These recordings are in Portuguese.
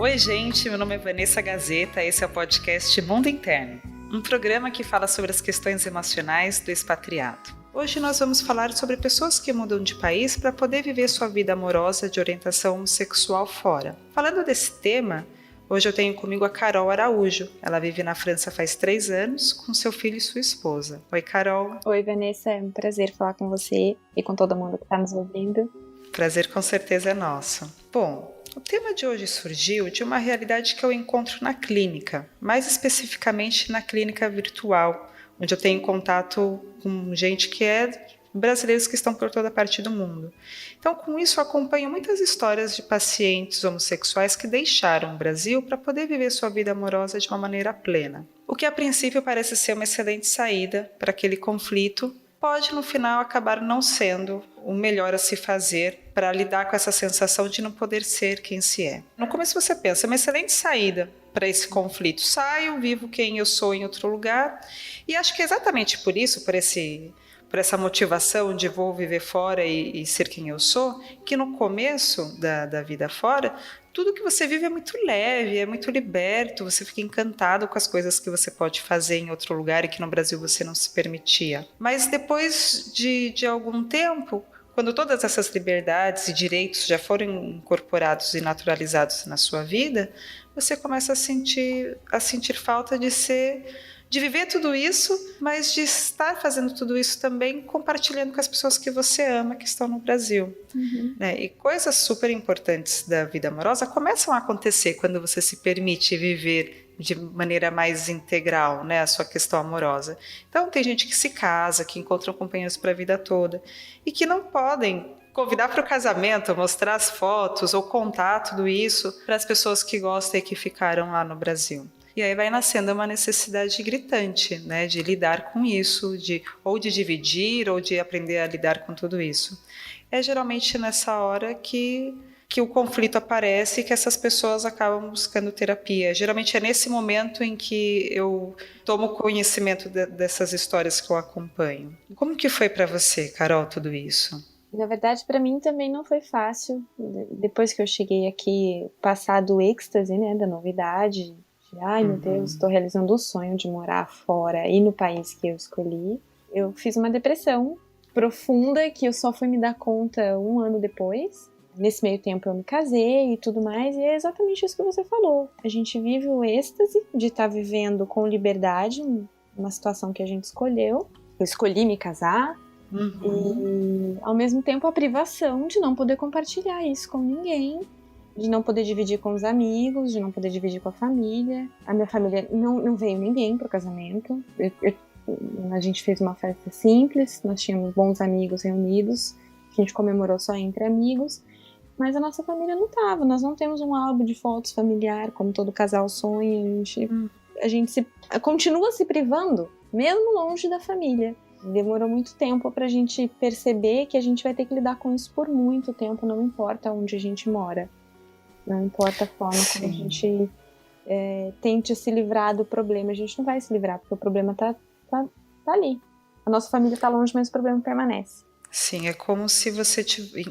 Oi, gente, meu nome é Vanessa Gazeta, esse é o podcast Mundo Interno, um programa que fala sobre as questões emocionais do expatriado. Hoje nós vamos falar sobre pessoas que mudam de país para poder viver sua vida amorosa de orientação homossexual fora. Falando desse tema, hoje eu tenho comigo a Carol Araújo. Ela vive na França faz 3 anos com seu filho e sua esposa. Oi, Carol. Oi, Vanessa, é um prazer falar com você e com todo mundo que está nos ouvindo. Prazer com certeza é nosso. Bom, o tema de hoje surgiu de uma realidade que eu encontro na clínica, mais especificamente na clínica virtual, onde eu tenho contato com gente que é brasileiros que estão por toda parte do mundo. Então, com isso, eu acompanho muitas histórias de pacientes homossexuais que deixaram o Brasil para poder viver sua vida amorosa de uma maneira plena. O que a princípio parece ser uma excelente saída para aquele conflito, pode no final acabar não sendo o melhor a se fazer para lidar com essa sensação de não poder ser quem se é. No começo você pensa, é uma excelente saída para esse conflito. Saio, vivo quem eu sou em outro lugar, e acho que é exatamente por isso, por essa motivação de vou viver fora e ser quem eu sou, que no começo da vida fora, tudo que você vive é muito leve, é muito liberto, você fica encantado com as coisas que você pode fazer em outro lugar e que no Brasil você não se permitia. Mas depois de algum tempo, quando todas essas liberdades e direitos já foram incorporados e naturalizados na sua vida, você começa a sentir falta de viver tudo isso, mas de estar fazendo tudo isso também compartilhando com as pessoas que você ama, que estão no Brasil. Né? E coisas super importantes da vida amorosa começam a acontecer quando você se permite viver de maneira mais integral, né, a sua questão amorosa. Então tem gente que se casa, que encontram companheiros para a vida toda e que não podem convidar para o casamento, mostrar as fotos ou contar tudo isso para as pessoas que gostam e que ficaram lá no Brasil. E aí vai nascendo uma necessidade gritante, né, de lidar com isso, ou de dividir, ou de aprender a lidar com tudo isso. É geralmente nessa hora que o conflito aparece e que essas pessoas acabam buscando terapia. Geralmente é nesse momento em que eu tomo conhecimento dessas histórias que eu acompanho. Como que foi para você, Carol, tudo isso? Na verdade, para mim também não foi fácil. Depois que eu cheguei aqui, passar do êxtase, né, da novidade, ai meu Deus, estou realizando o sonho de morar fora e no país que eu escolhi. Eu fiz uma depressão profunda que eu só fui me dar conta 1 ano depois. Nesse meio tempo eu me casei e tudo mais, e é exatamente isso que você falou. A gente vive o êxtase de estar vivendo com liberdade uma situação que a gente escolheu. Eu escolhi me casar. E ao mesmo tempo a privação de não poder compartilhar isso com ninguém, de não poder dividir com os amigos, de não poder dividir com a família. A minha família não veio ninguém pro casamento. A gente fez uma festa simples, nós tínhamos bons amigos reunidos, a gente comemorou só entre amigos, mas a nossa família não tava. Nós não temos um álbum de fotos familiar, como todo casal sonha. A gente continua se privando, mesmo longe da família. Demorou muito tempo pra gente perceber que a gente vai ter que lidar com isso por muito tempo, não importa onde a gente mora. Não importa a forma como a gente tente se livrar do problema. A gente não vai se livrar, porque o problema tá ali. A nossa família tá longe, mas o problema permanece. Sim, é como se você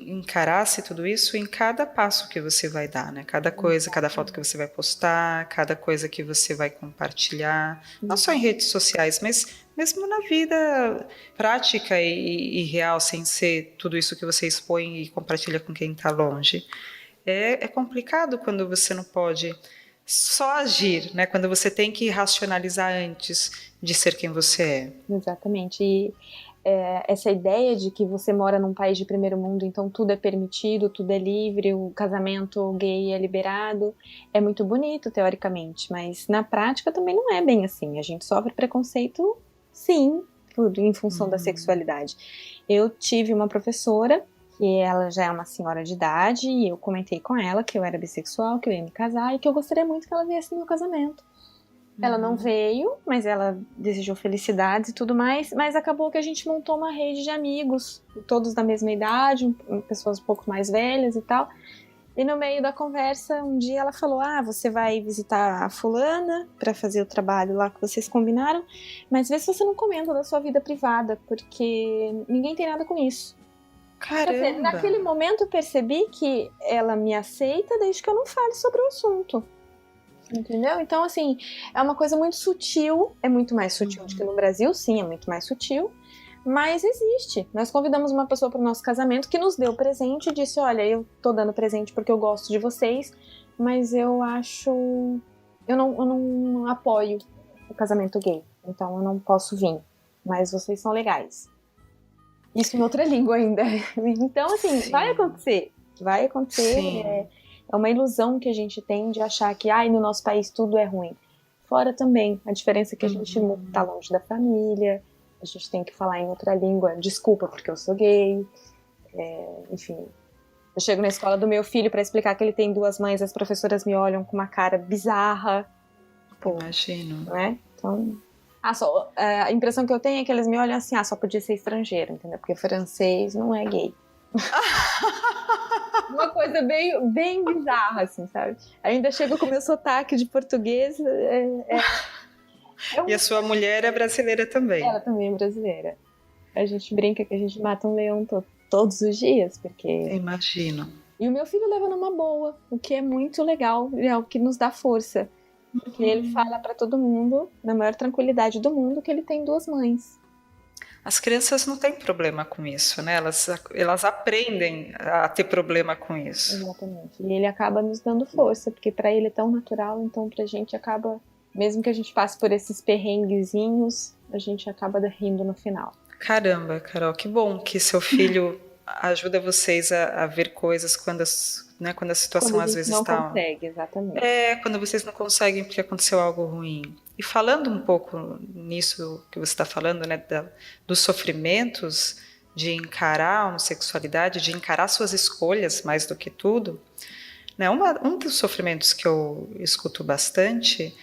encarasse tudo isso em cada passo que você vai dar, né? Cada coisa, cada foto que você vai postar, cada coisa que você vai compartilhar, não só em redes sociais, mas mesmo na vida prática e real, sem ser tudo isso que você expõe e compartilha com quem está longe. É complicado quando você não pode só agir, né? Quando você tem que racionalizar antes de ser quem você é. Exatamente. E essa ideia de que você mora num país de primeiro mundo, então tudo é permitido, tudo é livre, o casamento gay é liberado, é muito bonito teoricamente, mas na prática também não é bem assim. A gente sofre preconceito, sim, em função da sexualidade. Eu tive uma professora, que ela já é uma senhora de idade, e eu comentei com ela que eu era bissexual, que eu ia me casar e que eu gostaria muito que ela viesse no meu casamento. Ela não veio, mas ela desejou felicidades e tudo mais, mas acabou que a gente montou uma rede de amigos, todos da mesma idade, pessoas um pouco mais velhas e tal. E no meio da conversa, um dia ela falou: você vai visitar a fulana para fazer o trabalho lá que vocês combinaram, mas vê se você não comenta da sua vida privada, porque ninguém tem nada com isso. Caramba! Naquele momento eu percebi que ela me aceita desde que eu não fale sobre o assunto. Entendeu? Então, assim, é uma coisa muito sutil, é muito mais sutil do que no Brasil, sim, é muito mais sutil, mas existe. Nós convidamos uma pessoa para o nosso casamento que nos deu presente e disse, olha, eu tô dando presente porque eu gosto de vocês, mas eu acho... eu não apoio o casamento gay, então eu não posso vir, mas vocês são legais. Isso em outra língua ainda. Então, assim, Sim. vai acontecer. Sim. É uma ilusão que a gente tem de achar que no nosso país tudo é ruim. Fora também. A diferença é que a gente tá longe da família, a gente tem que falar em outra língua. Desculpa, porque eu sou gay. Enfim. Eu chego na escola do meu filho para explicar que ele tem 2 mães, as professoras me olham com uma cara bizarra. Pô, imagino. Né? Então... a impressão que eu tenho é que eles me olham assim, só podia ser estrangeiro, entendeu? Porque francês não é gay. Uma coisa bem, bem bizarra, assim, sabe? Ainda chego com o meu sotaque de português. E a sua mulher é brasileira também? Ela também é brasileira. A gente brinca que a gente mata um leão todos os dias, porque... Imagino. E o meu filho leva numa boa, o que é muito legal, é o que nos dá força. Porque ele fala pra todo mundo, na maior tranquilidade do mundo, que ele tem 2 mães. As crianças não têm problema com isso, né? Elas aprendem a ter problema com isso. Exatamente. E ele acaba nos dando força, porque pra ele é tão natural, então pra gente acaba, mesmo que a gente passe por esses perrenguezinhos, a gente acaba rindo no final. Caramba, Carol, que bom que seu filho ajuda vocês a ver coisas quando a situação Quando a às gente vezes não está... consegue, exatamente. Quando vocês não conseguem porque aconteceu algo ruim. E falando um pouco nisso que você está falando, né, dos sofrimentos de encarar a homossexualidade, de encarar suas escolhas mais do que tudo, né, um dos sofrimentos que eu escuto bastante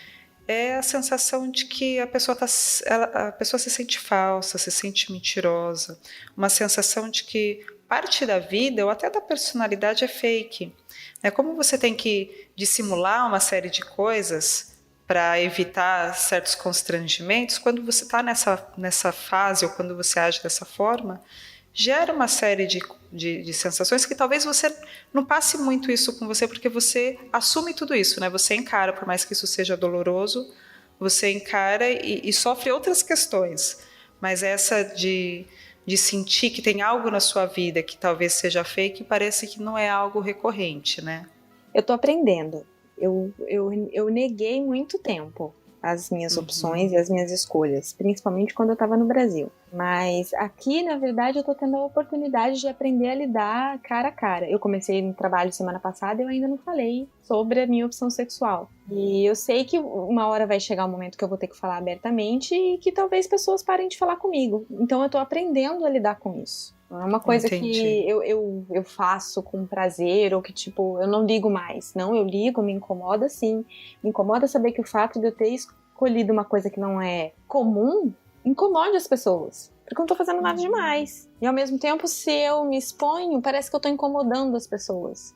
é a sensação de que a pessoa se sente falsa, se sente mentirosa, uma sensação de que parte da vida ou até da personalidade é fake. É como você tem que dissimular uma série de coisas para evitar certos constrangimentos, quando você está nessa fase ou quando você age dessa forma, gera uma série de sensações que talvez você não passe muito isso com você, porque você assume tudo isso, né? Você encara, por mais que isso seja doloroso, você encara e sofre outras questões. Mas essa de sentir que tem algo na sua vida que talvez seja fake, parece que não é algo recorrente, né? Eu tô aprendendo. Eu neguei muito tempo as minhas opções e as minhas escolhas, principalmente quando eu estava no Brasil. Mas aqui, na verdade, eu tô tendo a oportunidade de aprender a lidar cara a cara. Eu comecei no trabalho semana passada e eu ainda não falei sobre a minha opção sexual. E eu sei que uma hora vai chegar um momento que eu vou ter que falar abertamente e que talvez pessoas parem de falar comigo. Então eu tô aprendendo a lidar com isso. Não é uma coisa que eu faço com prazer ou que, tipo, eu não ligo mais. Não, eu ligo, me incomoda sim. Me incomoda saber que o fato de eu ter escolhido uma coisa que não é comum incomode as pessoas. Porque eu não tô fazendo nada demais. E ao mesmo tempo, se eu me exponho, parece que eu tô incomodando as pessoas.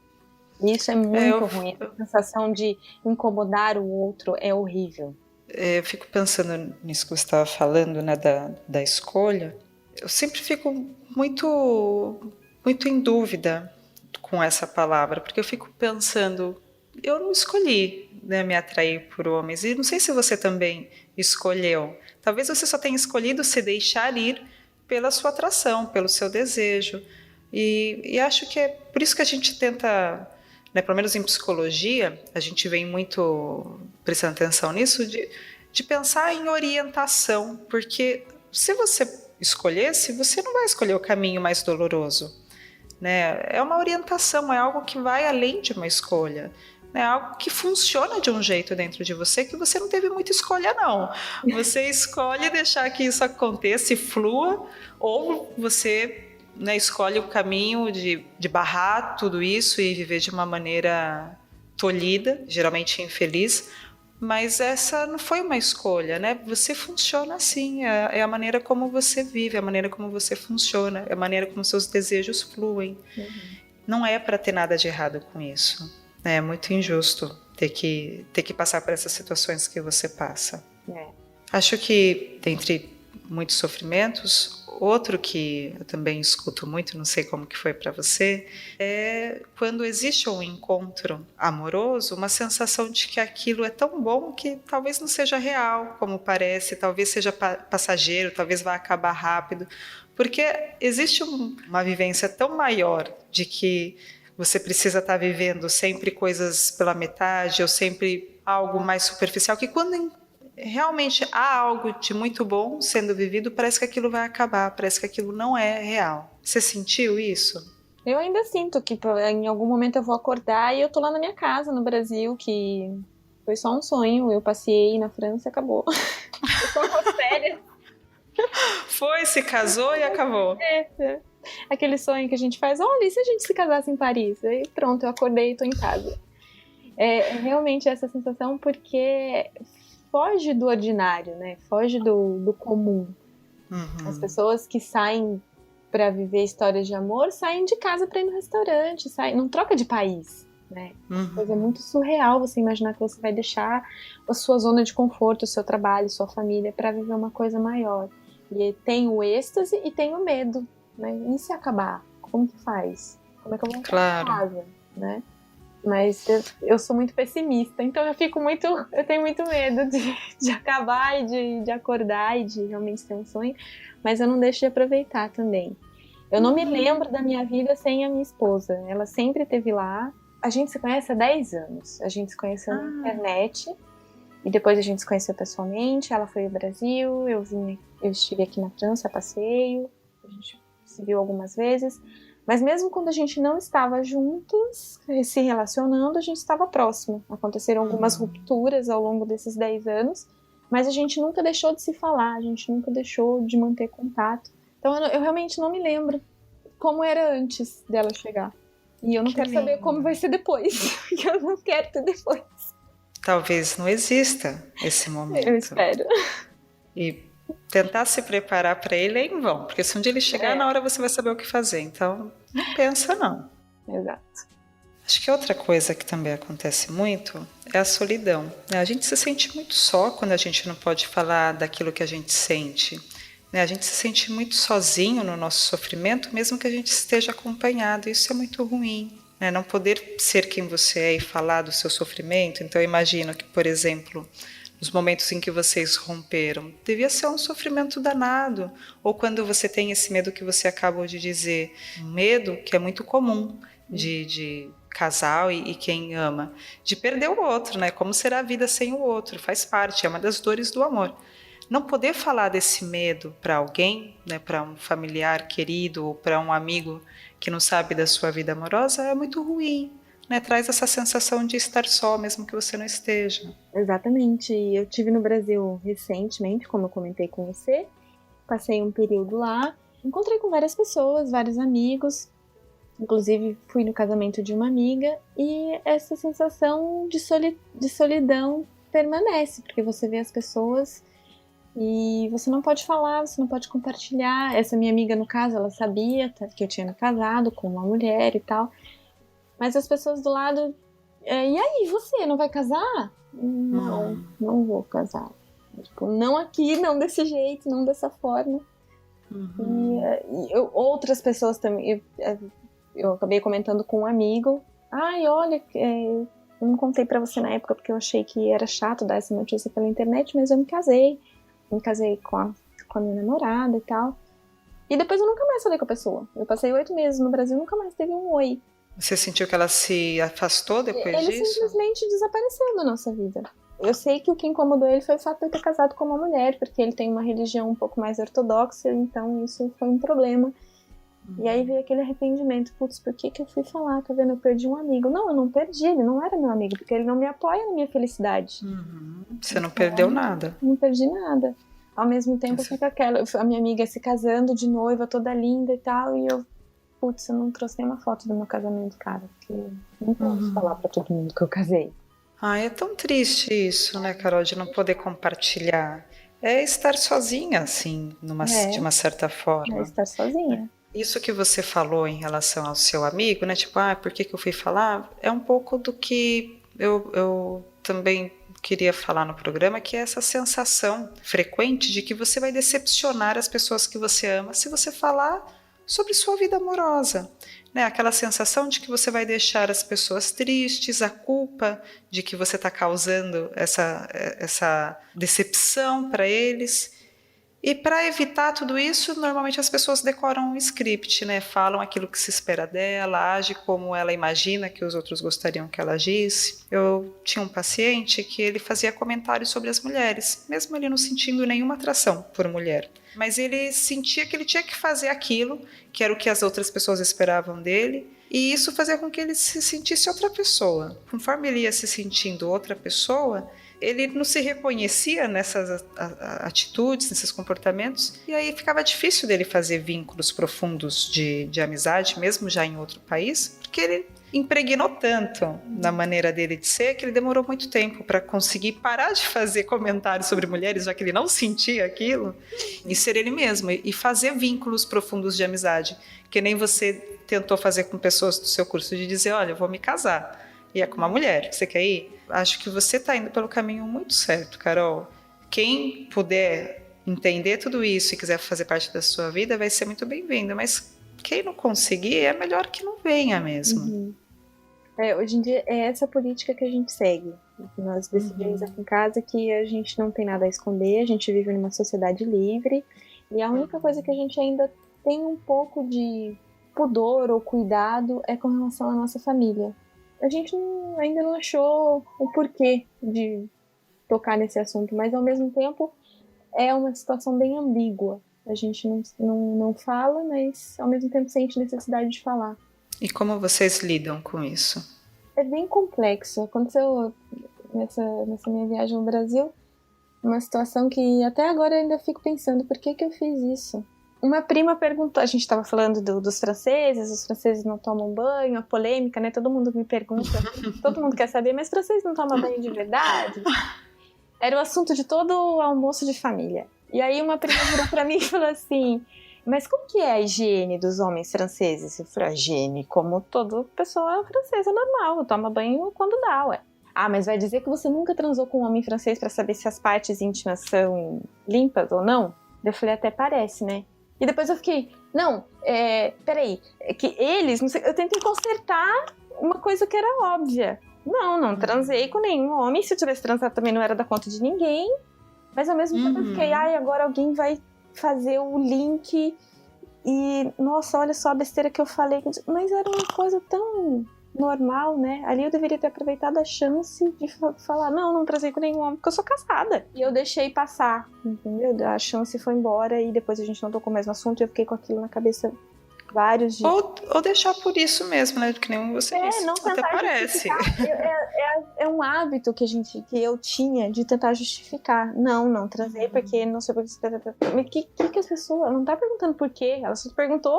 E isso é muito ruim. A sensação de incomodar o outro é horrível. Eu fico pensando nisso que você estava falando, né, da escolha. Eu sempre fico muito em dúvida com essa palavra, porque eu fico pensando, eu não escolhi, né, me atrair por homens, e não sei se você também escolheu. Talvez você só tenha escolhido se deixar ir pela sua atração, pelo seu desejo. E acho que é por isso que a gente tenta, né, pelo menos em psicologia, a gente vem muito prestando atenção nisso, de pensar em orientação, porque se você escolhesse, você não vai escolher o caminho mais doloroso, né? É uma orientação, é algo que vai além de uma escolha, é algo que funciona de um jeito dentro de você que você não teve muita escolha, não. Você escolhe deixar que isso aconteça e flua, ou você, né, escolhe o caminho de barrar tudo isso e viver de uma maneira tolhida, geralmente infeliz. Mas essa não foi uma escolha, né? Você funciona assim, é a maneira como você vive, é a maneira como você funciona, é a maneira como seus desejos fluem. Não é para ter nada de errado com isso. É muito injusto ter que passar por essas situações que você passa. Acho que, dentre muitos sofrimentos, Outro que eu também escuto muito, não sei como que foi para você, é quando existe um encontro amoroso, uma sensação de que aquilo é tão bom que talvez não seja real, como parece, talvez seja passageiro, talvez vá acabar rápido, porque existe uma vivência tão maior de que você precisa estar vivendo sempre coisas pela metade ou sempre algo mais superficial, que quando realmente há algo de muito bom sendo vivido, parece que aquilo vai acabar, parece que aquilo não é real. Você sentiu isso? Eu ainda sinto que em algum momento eu vou acordar e eu tô lá na minha casa, no Brasil, que foi só um sonho. Eu passei na França e acabou. Eu só com férias. Foi, se casou e acabou. Aquele sonho que a gente faz, olha, e se a gente se casasse em Paris? Aí pronto, eu acordei e tô em casa. É realmente essa sensação, porque foge do ordinário, né? Foge do comum. As pessoas que saem para viver histórias de amor saem de casa para ir no restaurante, não troca de país, né? Coisa muito surreal você imaginar que você vai deixar a sua zona de conforto, o seu trabalho, sua família para viver uma coisa maior. E tem o êxtase e tem o medo, né? E se acabar? Como que faz? Como é que eu vou para casa, né? Mas eu sou muito pessimista, então eu tenho muito medo de acabar e de acordar e de realmente ter um sonho, mas eu não deixo de aproveitar também. Eu não me lembro da minha vida sem a minha esposa, ela sempre esteve lá. A gente se conhece há 10 anos, a gente se conheceu na internet e depois a gente se conheceu pessoalmente. Ela foi ao Brasil, eu estive aqui na França a passeio, a gente se viu algumas vezes. Mas mesmo quando a gente não estava juntos, se relacionando, a gente estava próximo. Aconteceram algumas rupturas ao longo desses 10 anos, mas a gente nunca deixou de se falar, a gente nunca deixou de manter contato. Então eu realmente não me lembro como era antes dela chegar. E eu não quero saber como vai ser depois, porque eu não quero ter depois. Talvez não exista esse momento. Eu espero. E tentar se preparar para ele é em vão, porque se um dia ele chegar, na hora você vai saber o que fazer. Então, não pensa não. Exato. Acho que outra coisa que também acontece muito é a solidão. A gente se sente muito só quando a gente não pode falar daquilo que a gente sente. A gente se sente muito sozinho no nosso sofrimento, mesmo que a gente esteja acompanhado. Isso é muito ruim. Não poder ser quem você é e falar do seu sofrimento. Então, eu imagino que, por exemplo, nos momentos em que vocês romperam, devia ser um sofrimento danado. Ou quando você tem esse medo que você acabou de dizer, um medo que é muito comum de casal e quem ama, de perder o outro, né? Como será a vida sem o outro? Faz parte, é uma das dores do amor. Não poder falar desse medo para alguém, né, para um familiar querido ou para um amigo que não sabe da sua vida amorosa é muito ruim. Né, traz essa sensação de estar só, mesmo que você não esteja. Exatamente. Eu estive no Brasil recentemente, como eu comentei com você. Passei um período lá. Encontrei com várias pessoas, vários amigos. Inclusive, fui no casamento de uma amiga. E essa sensação de solidão permanece, porque você vê as pessoas e você não pode falar, você não pode compartilhar. Essa minha amiga, no caso, ela sabia que eu tinha me casado com uma mulher e tal. Mas as pessoas do lado... E aí, você não vai casar? Não vou casar. Tipo, não aqui, não desse jeito, não dessa forma. Outras pessoas também... Eu acabei comentando com um amigo. Ai, olha, eu não contei pra você na época porque eu achei que era chato dar essa notícia pela internet, mas eu me casei. Me casei com a minha namorada e tal. E depois eu nunca mais falei com a pessoa. Eu passei 8 meses no Brasil, nunca mais teve um oi. Você sentiu que ela se afastou depois disso? Ele simplesmente desapareceu da nossa vida. Eu sei que o que incomodou ele foi o fato de eu ter casado com uma mulher, porque ele tem uma religião um pouco mais ortodoxa, então isso foi um problema. E aí veio aquele arrependimento. Putz, por que eu fui falar? Tá vendo? Eu perdi um amigo. Não, eu não perdi, ele não era meu amigo, porque ele não me apoia na minha felicidade. Você não perdeu nada. Não perdi nada. Ao mesmo tempo, eu fico a minha amiga se casando de noiva, toda linda e tal, e eu, putz, eu não trouxe nenhuma foto do meu casamento, cara, porque não posso falar pra todo mundo que eu casei. É tão triste isso, né, Carol, de não poder compartilhar. É estar sozinha, assim, de uma certa forma. É estar sozinha. Isso que você falou em relação ao seu amigo, né, tipo, por que eu fui falar? É um pouco do que eu também queria falar no programa, que é essa sensação frequente de que você vai decepcionar as pessoas que você ama se você falar sobre sua vida amorosa. Né? Aquela sensação de que você vai deixar as pessoas tristes, a culpa de que você está causando essa decepção para eles. E para evitar tudo isso, normalmente as pessoas decoram um script, né? Falam aquilo que se espera dela, age como ela imagina que os outros gostariam que ela agisse. Eu tinha um paciente que ele fazia comentários sobre as mulheres, mesmo ele não sentindo nenhuma atração por mulher. Mas ele sentia que ele tinha que fazer aquilo, que era o que as outras pessoas esperavam dele, e isso fazia com que ele se sentisse outra pessoa. Conforme ele ia se sentindo outra pessoa, ele não se reconhecia nessas atitudes, nesses comportamentos, e aí ficava difícil dele fazer vínculos profundos de amizade, mesmo já em outro país, porque ele impregnou tanto na maneira dele de ser que ele demorou muito tempo para conseguir parar de fazer comentários sobre mulheres, já que ele não sentia aquilo, e ser ele mesmo, e fazer vínculos profundos de amizade, que nem você tentou fazer com pessoas do seu curso, de dizer, olha, eu vou me casar, e é com uma mulher, você quer ir? Acho que você está indo pelo caminho muito certo, Carol. Quem puder entender tudo isso e quiser fazer parte da sua vida vai ser muito bem-vindo, mas quem não conseguir, é melhor que não venha mesmo. Uhum. Hoje em dia é essa política que a gente segue. Nós decidimos aqui em casa que a gente não tem nada a esconder, a gente vive numa sociedade livre, e a única coisa que a gente ainda tem um pouco de pudor ou cuidado é com relação à nossa família. A gente ainda não achou o porquê de tocar nesse assunto, mas ao mesmo tempo é uma situação bem ambígua. A gente não fala, mas ao mesmo tempo sente necessidade de falar. E como vocês lidam com isso? É bem complexo. Aconteceu nessa minha viagem ao Brasil uma situação que até agora eu ainda fico pensando, por que eu fiz isso? Uma prima perguntou, a gente estava falando dos franceses, os franceses não tomam banho, a polêmica, né? Todo mundo me pergunta, todo mundo quer saber, mas franceses não tomam banho de verdade? Era o assunto de todo o almoço de família. E aí uma prima virou pra mim e falou assim, mas como que é a higiene dos homens franceses? Eu falei, a higiene, como toda pessoa francesa normal, toma banho quando dá, ué. Ah, mas vai dizer que você nunca transou com um homem francês pra saber se as partes íntimas são limpas ou não? Eu falei, até parece, né? E depois eu fiquei, não, peraí, é que eles, não sei, eu tentei consertar uma coisa que era óbvia. Não transei com nenhum homem, se eu tivesse transado também não era da conta de ninguém, mas ao mesmo tempo eu fiquei, agora alguém vai fazer o link e, nossa, olha só a besteira que eu falei, mas era uma coisa tão normal, né? Ali eu deveria ter aproveitado a chance de falar, não transei com nenhum homem, porque eu sou casada. E eu deixei passar, entendeu? A chance foi embora e depois a gente não tocou mais no assunto e eu fiquei com aquilo na cabeça vários dias. Ou deixar por isso mesmo, né? Que nem você disse. Não até parece. É um hábito que eu tinha de tentar justificar. Não transei porque não sei por que. Mas que as pessoas não tá perguntando por quê? Ela só perguntou,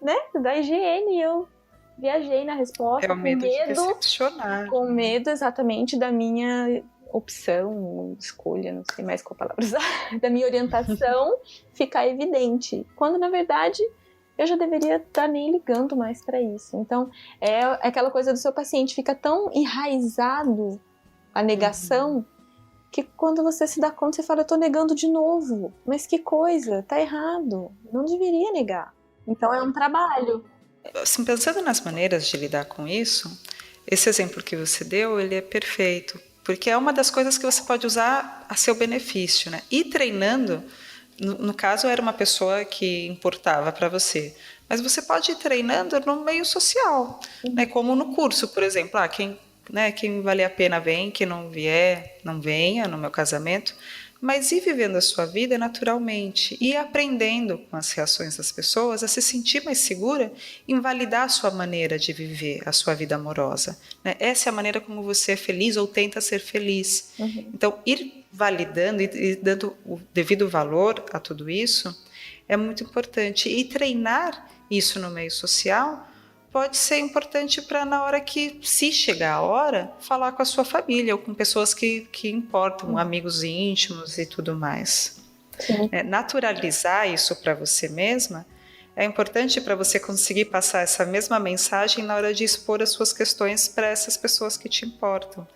né? Da higiene e eu viajei na resposta. É o medo de decepcionar. Com medo exatamente da minha opção, escolha, não sei mais qual palavra usar, da minha orientação ficar evidente. Quando na verdade eu já deveria estar nem ligando mais para isso. Então, é aquela coisa do seu paciente, fica tão enraizado a negação, que quando você se dá conta, você fala, eu tô negando de novo. Mas que coisa, tá errado. Não deveria negar. Então, é um trabalho. Assim, pensando nas maneiras de lidar com isso, esse exemplo que você deu, ele é perfeito. Porque é uma das coisas que você pode usar a seu benefício, né? E treinando... No caso, era uma pessoa que importava para você. Mas você pode ir treinando no meio social, né? Como no curso, por exemplo. Quem vale a pena vem, quem não vier, não venha no meu casamento. Mas ir vivendo a sua vida naturalmente. E aprendendo com as reações das pessoas a se sentir mais segura em validar a sua maneira de viver a sua vida amorosa. Né? Essa é a maneira como você é feliz ou tenta ser feliz. Então, ir validando e dando o devido valor a tudo isso é muito importante. E treinar isso no meio social pode ser importante para, na hora que, se chegar a hora, falar com a sua família ou com pessoas que importam, amigos íntimos e tudo mais. Naturalizar isso para você mesma é importante para você conseguir passar essa mesma mensagem na hora de expor as suas questões para essas pessoas que te importam.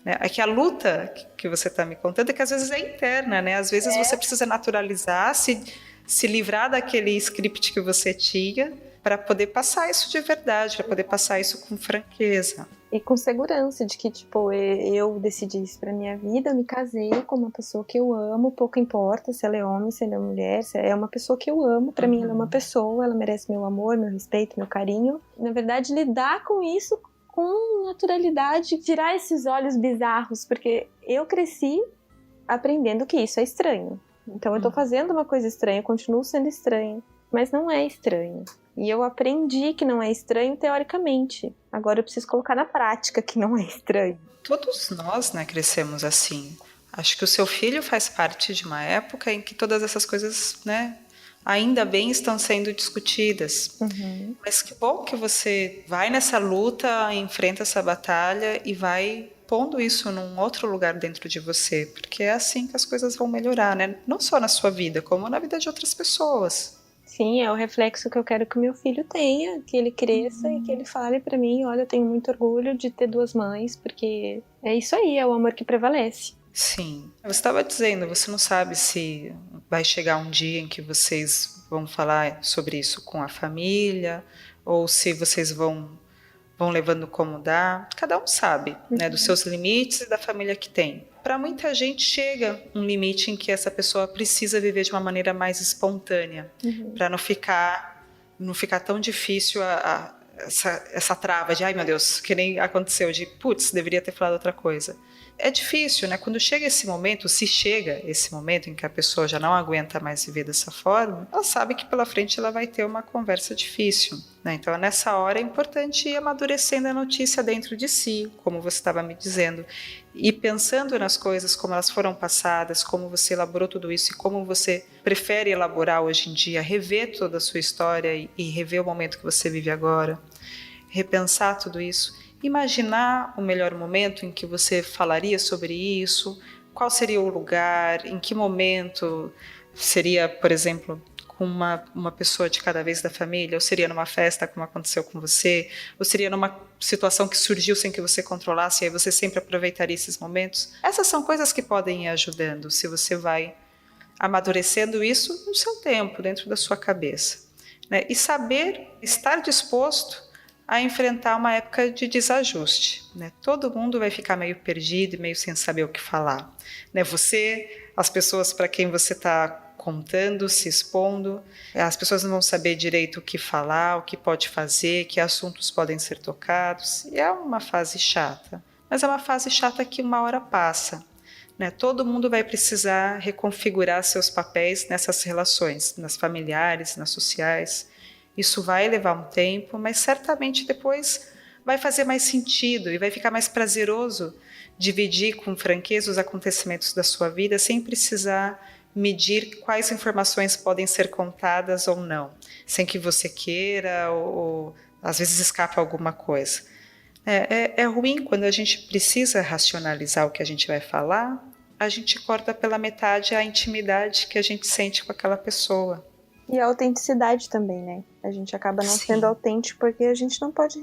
né? É que a luta que você está me contando é que às vezes é interna, né? Às vezes você precisa naturalizar, se livrar daquele script que você tinha para poder passar isso de verdade, para poder passar isso com franqueza. E com segurança de que, tipo, eu decidi isso pra minha vida, eu me casei com uma pessoa que eu amo, pouco importa se ela é homem, se ela é mulher, se é uma pessoa que eu amo, pra mim ela é uma pessoa, ela merece meu amor, meu respeito, meu carinho. Na verdade, lidar com isso com naturalidade, tirar esses olhos bizarros, porque eu cresci aprendendo que isso é estranho. Então eu tô fazendo uma coisa estranha, eu continuo sendo estranha, mas não é estranho. E eu aprendi que não é estranho teoricamente. Agora eu preciso colocar na prática que não é estranho. Todos nós, né, crescemos assim. Acho que o seu filho faz parte de uma época em que todas essas coisas, né, ainda bem estão sendo discutidas. Mas que bom que você vai nessa luta, enfrenta essa batalha e vai pondo isso num outro lugar dentro de você, porque é assim que as coisas vão melhorar, né? Não só na sua vida, como na vida de outras pessoas. Sim, é o reflexo que eu quero que o meu filho tenha, que ele cresça e que ele fale pra mim, olha, eu tenho muito orgulho de ter 2 mães, porque é isso aí, é o amor que prevalece. Sim. Você estava dizendo, você não sabe se vai chegar um dia em que vocês vão falar sobre isso com a família, ou se vocês vão levando como dá. Cada um sabe, né, dos seus limites e da família que tem. Para muita gente chega um limite em que essa pessoa precisa viver de uma maneira mais espontânea, para não ficar tão difícil essa trava de, ai meu Deus, que nem aconteceu, de putz, deveria ter falado outra coisa. É difícil, né? Quando chega esse momento, se chega esse momento em que a pessoa já não aguenta mais viver dessa forma, ela sabe que pela frente ela vai ter uma conversa difícil, né? Então, nessa hora é importante ir amadurecendo a notícia dentro de si, como você estava me dizendo, e pensando nas coisas, como elas foram passadas, como você elaborou tudo isso e como você prefere elaborar hoje em dia, rever toda a sua história e rever o momento que você vive agora, repensar tudo isso. Imaginar o melhor momento em que você falaria sobre isso, qual seria o lugar, em que momento seria, por exemplo, com uma pessoa de cada vez da família, ou seria numa festa como aconteceu com você, ou seria numa situação que surgiu sem que você controlasse e aí você sempre aproveitaria esses momentos. Essas são coisas que podem ir ajudando se você vai amadurecendo isso no seu tempo, dentro da sua cabeça, né? E saber estar disposto a enfrentar uma época de desajuste, né? Todo mundo vai ficar meio perdido e meio sem saber o que falar, né? Você, as pessoas para quem você está contando, se expondo, as pessoas não vão saber direito o que falar, o que pode fazer, que assuntos podem ser tocados, e é uma fase chata, mas é uma fase chata que uma hora passa, né? Todo mundo vai precisar reconfigurar seus papéis nessas relações, nas familiares, nas sociais. Isso vai levar um tempo, mas certamente depois vai fazer mais sentido e vai ficar mais prazeroso dividir com franqueza os acontecimentos da sua vida sem precisar medir quais informações podem ser contadas ou não, sem que você queira ou às vezes escapa alguma coisa. É ruim quando a gente precisa racionalizar o que a gente vai falar, a gente corta pela metade a intimidade que a gente sente com aquela pessoa. E a autenticidade também, né? A gente acaba não sendo autêntico porque a gente não pode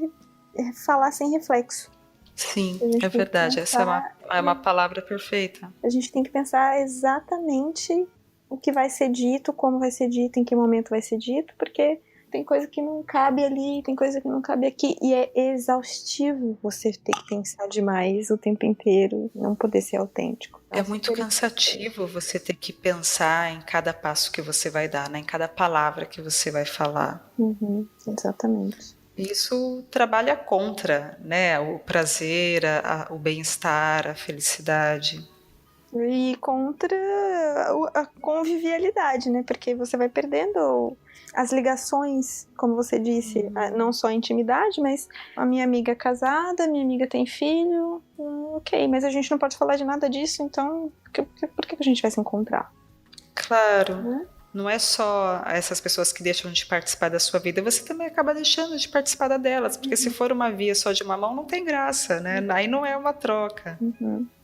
falar sem reflexo. Sim, é verdade. Essa é uma palavra perfeita. A gente tem que pensar exatamente o que vai ser dito, como vai ser dito, em que momento vai ser dito, porque tem coisa que não cabe ali, tem coisa que não cabe aqui, e é exaustivo você ter que pensar demais o tempo inteiro, não poder ser autêntico. É muito cansativo você ter que pensar em cada passo que você vai dar, né? Em cada palavra que você vai falar. Exatamente. Isso trabalha contra, né? O prazer, o bem-estar, a felicidade. E contra a convivialidade, né? Porque você vai perdendo as ligações, como você disse, não só a intimidade, mas a minha amiga é casada, minha amiga tem filho, ok, mas a gente não pode falar de nada disso, então por que a gente vai se encontrar? Claro, não é só essas pessoas que deixam de participar da sua vida, você também acaba deixando de participar da delas, porque se for uma via só de uma mão, não tem graça, né? Aí não é uma troca.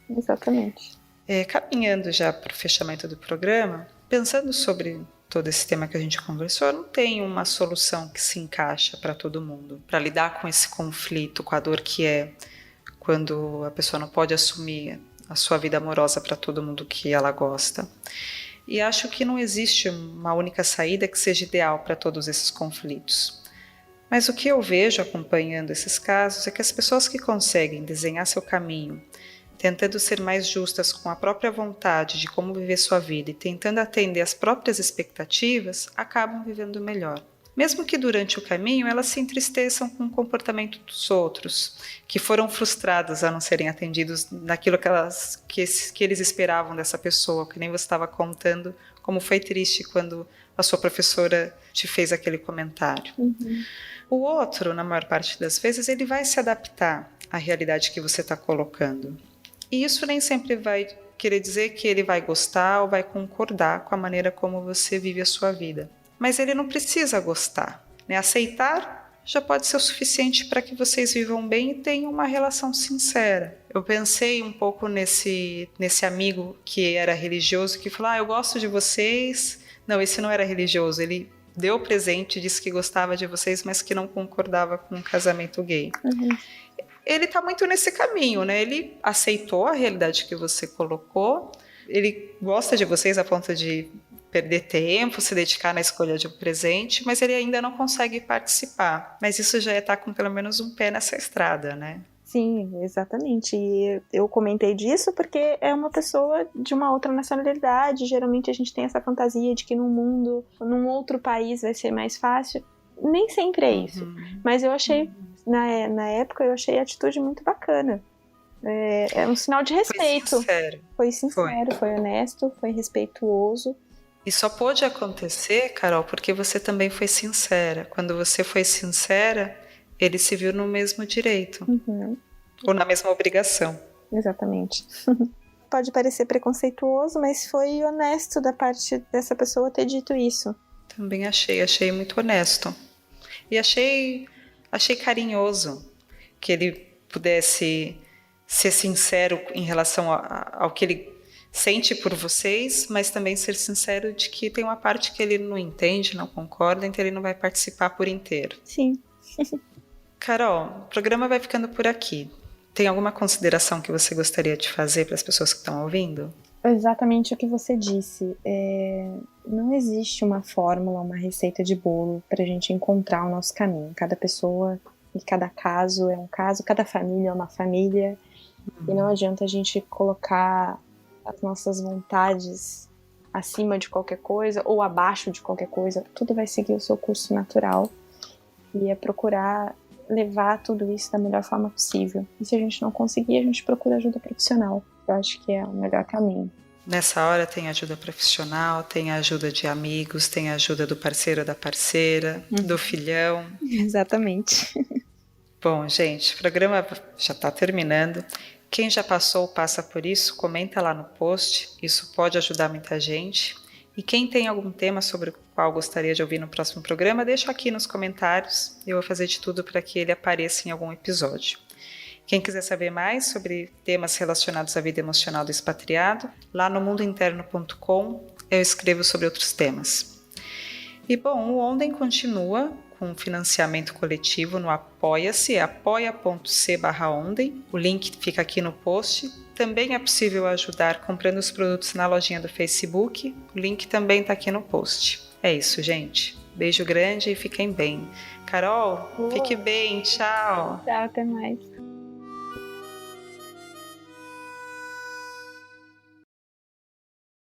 Exatamente. Caminhando já para o fechamento do programa, pensando sobre todo esse tema que a gente conversou, não tem uma solução que se encaixa para todo mundo, para lidar com esse conflito, com a dor que é quando a pessoa não pode assumir a sua vida amorosa para todo mundo que ela gosta. E acho que não existe uma única saída que seja ideal para todos esses conflitos. Mas o que eu vejo acompanhando esses casos é que as pessoas que conseguem desenhar seu caminho, tentando ser mais justas com a própria vontade de como viver sua vida e tentando atender às próprias expectativas, acabam vivendo melhor. Mesmo que durante o caminho elas se entristeçam com o comportamento dos outros, que foram frustrados a não serem atendidos naquilo que eles esperavam dessa pessoa, que nem você estava contando, como foi triste quando a sua professora te fez aquele comentário. Uhum. O outro, na maior parte das vezes, ele vai se adaptar à realidade que você está colocando. E isso nem sempre vai querer dizer que ele vai gostar ou vai concordar com a maneira como você vive a sua vida. Mas ele não precisa gostar, né? Aceitar já pode ser o suficiente para que vocês vivam bem e tenham uma relação sincera. Eu pensei um pouco nesse amigo que era religioso, que falou, eu gosto de vocês. Não, esse não era religioso, ele deu presente, disse que gostava de vocês, mas que não concordava com um casamento gay. Uhum. Ele está muito nesse caminho, né? Ele aceitou a realidade que você colocou, ele gosta de vocês a ponto de perder tempo, se dedicar na escolha de um presente, mas ele ainda não consegue participar. Mas isso já é estar com pelo menos um pé nessa estrada, né? Sim, exatamente. E eu comentei disso porque é uma pessoa de uma outra nacionalidade. Geralmente a gente tem essa fantasia de que no mundo, num outro país vai ser mais fácil. Nem sempre é isso. Mas eu achei, na época, eu achei a atitude muito bacana. É um sinal de respeito. Foi sincero, foi honesto, foi respeituoso. E só pôde acontecer, Carol, porque você também foi sincera. Quando você foi sincera, ele se viu no mesmo direito. Uhum. Ou na mesma obrigação. Exatamente. Pode parecer preconceituoso, mas foi honesto da parte dessa pessoa ter dito isso. Também achei muito honesto. E achei carinhoso que ele pudesse ser sincero em relação ao que ele sente por vocês, mas também ser sincero de que tem uma parte que ele não entende, não concorda, então ele não vai participar por inteiro. Sim. Carol, o programa vai ficando por aqui. Tem alguma consideração que você gostaria de fazer para as pessoas que estão ouvindo? Exatamente o que você disse. Não existe uma fórmula, uma receita de bolo para a gente encontrar o nosso caminho. Cada pessoa e cada caso é um caso, cada família é uma família. E não adianta a gente colocar as nossas vontades acima de qualquer coisa ou abaixo de qualquer coisa. Tudo vai seguir o seu curso natural e é procurar levar tudo isso da melhor forma possível. E se a gente não conseguir, a gente procura ajuda profissional. Eu acho que é o melhor caminho. Nessa hora tem ajuda profissional, tem a ajuda de amigos, tem a ajuda do parceiro ou da parceira, do filhão. Exatamente. Bom, gente, o programa já está terminando. Quem já passou ou passa por isso, comenta lá no post. Isso pode ajudar muita gente. E quem tem algum tema sobre o qual gostaria de ouvir no próximo programa, deixa aqui nos comentários. Eu vou fazer de tudo para que ele apareça em algum episódio. Quem quiser saber mais sobre temas relacionados à vida emocional do expatriado, lá no mundointerno.com eu escrevo sobre outros temas. E bom, o Onden continua com financiamento coletivo no Apoia-se, apoia.c/Onden. O link fica aqui no post. Também é possível ajudar comprando os produtos na lojinha do Facebook. O link também está aqui no post. É isso, gente. Beijo grande e fiquem bem. Carol, fique bem. Tchau. Tchau, até mais.